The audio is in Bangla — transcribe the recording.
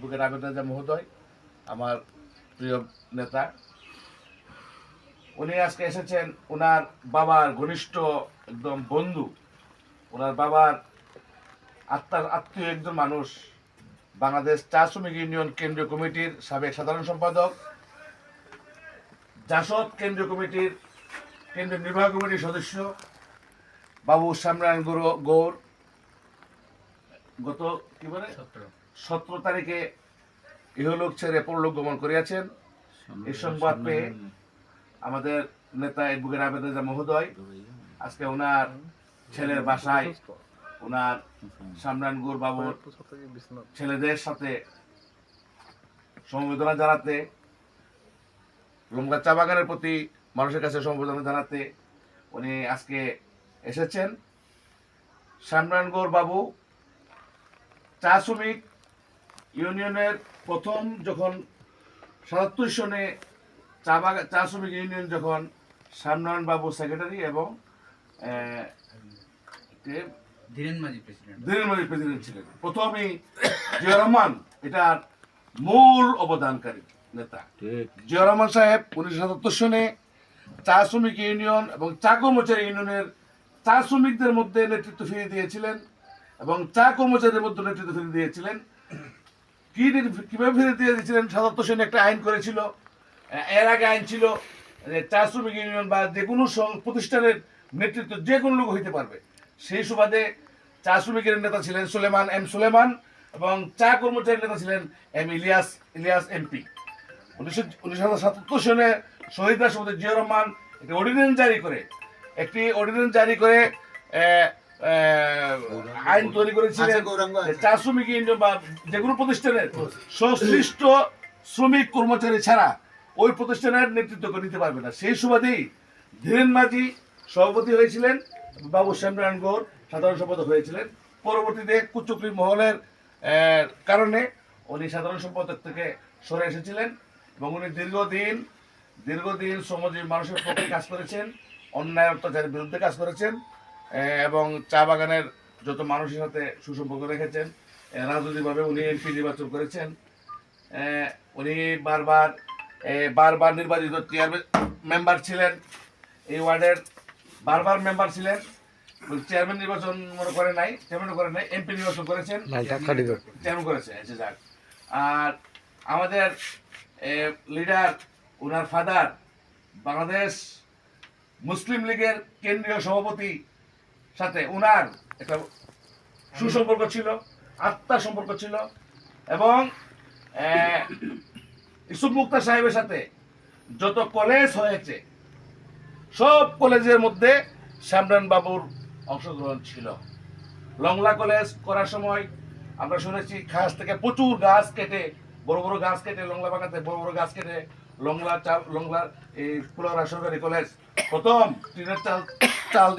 অ্যাডভোকেট আবেদ রাজা মহোদয়, আমার প্রিয় নেতা, উনি আজকে এসেছেন। ওনার বাবার ঘনিষ্ঠ একদম বন্ধু, ওনার বাবার আত্মীয় একজন মানুষ, বাংলাদেশ চা শ্রমিক ইউনিয়ন কেন্দ্রীয় কমিটির সাবেক সাধারণ সম্পাদক, জাসদ কেন্দ্রীয় কমিটির কেন্দ্রীয় নির্বাহী কমিটির সদস্য বাবু শ্যামনারায়ণ গৌর গত 17 তারিখে ইহলোক ছেড়ে পরলোক গমন করিয়াছেন। এই সংবাদ পেয়ে আমাদের নেতা অ্যাডভোকেট আবেদ রাজা মহোদয় আজকে ওনার ছেলের বাসায় ওনার শ্যামনারায়ণ গৌর বাবুর ছেলেদের সাথে সমবেদনা জানাতে, লংলা চা বাগানের প্রতি মানুষের কাছে সমবেদনা জানাতে উনি আজকে এসেছেন। শ্যামনারায়ণ গৌর বাবু চা শ্রমিক ইউনিয়নের প্রথম যখন 77 সনে চা শ্রমিক ইউনিয়ন যখন শ্যামনারায়ণ বাবু সেক্রেটারি এবং ধীরেন মাঝি প্রেসিডেন্ট ছিলেন। প্রথমেই জিয়া রহমান এটার মূল অবদানকারী নেতা। জিয়া রহমান সাহেব 1977 সনে চা শ্রমিক ইউনিয়ন এবং চা কর্মচারী ইউনিয়নের চা শ্রমিকদের মধ্যে নেতৃত্ব ফিরিয়ে দিয়েছিলেন এবং চা কর্মচারীদের মধ্যে নেতৃত্ব ফিরিয়ে দিয়েছিলেন। কিভাবে ফিরে দিয়ে দিয়েছিলেন? 77 সনে একটা আইন করেছিল। এর আগে আইন ছিল চা শ্রমিক ইউনিয়ন বা যে কোনো প্রতিষ্ঠানের নেতৃত্ব যে কোনো লোক হইতে পারবে। সেই সুবাদে চা শ্রমিকের নেতা ছিলেন সুলেমান এবং চা কর্মচারীর নেতা ছিলেন ইলিয়াস এমপি। 1977 সনে শহীদ রাষ্ট্রপতি জিয়া রহমান একটি অর্ডিন্যান্স জারি করে আইন তৈরি করেছিলেন। চা শ্রমিক ইউনিয়ন বা যে কোনো প্রতিষ্ঠানের সংশ্লিষ্ট শ্রমিক কর্মচারী ছাড়া ওই প্রতিষ্ঠানের নেতৃত্ব নিতে পারবে না। সেই সুবাদেই ধীরেন মাঝি সভাপতি হয়েছিলেন, বাবু শ্যামনারায়ণ গৌর সাধারণ সম্পাদক হয়েছিলেন। পরবর্তীতে কুচক্রী মহলের কারণে উনি সাধারণ সম্পাদক থেকে সরে এসেছিলেন এবং উনি দীর্ঘদিন শ্রমজীবী মানুষের পক্ষে কাজ করেছেন, অন্যায় অত্যাচারের বিরুদ্ধে কাজ করেছেন এবং চা বাগানের যত মানুষের সাথে সুসম্পর্ক রেখেছেন। রাজনৈতিকভাবে উনি এমপি নির্বাচন করেছেন। উনি বারবার নির্বাচিত মেম্বার ছিলেন, এই ওয়ার্ডের বারবার মেম্বার ছিলেন। চেয়ারম্যান নির্বাচন করে নাই, এমপি নির্বাচন করেছেন, চেয়ারম্যান করেছে। যাক, আর আমাদের লিডার ওনার ফাদার বাংলাদেশ মুসলিম লীগের কেন্দ্রীয় সভাপতি সাথে ওনার একটা সুসম্পর্ক ছিল, আত্মার সম্পর্ক ছিল এবং ইউসুফ মুক্তার সাহেবের সাথে যত কলেজ হয়েছে সব কলেজের মধ্যে শ্যামনারায়ণ বাবুর অংশগ্রহণ ছিল। লংলা কলেজ করার সময় আমরা শুনেছি খাস থেকে প্রচুর গাছ কেটে, বড় বড় গাছ কেটে, লংলা বাগাতে বড় বড় গাছ কেটে লংলার এই পুরো সরকারি কলেজ প্রথম টিনের চাল দিয়ে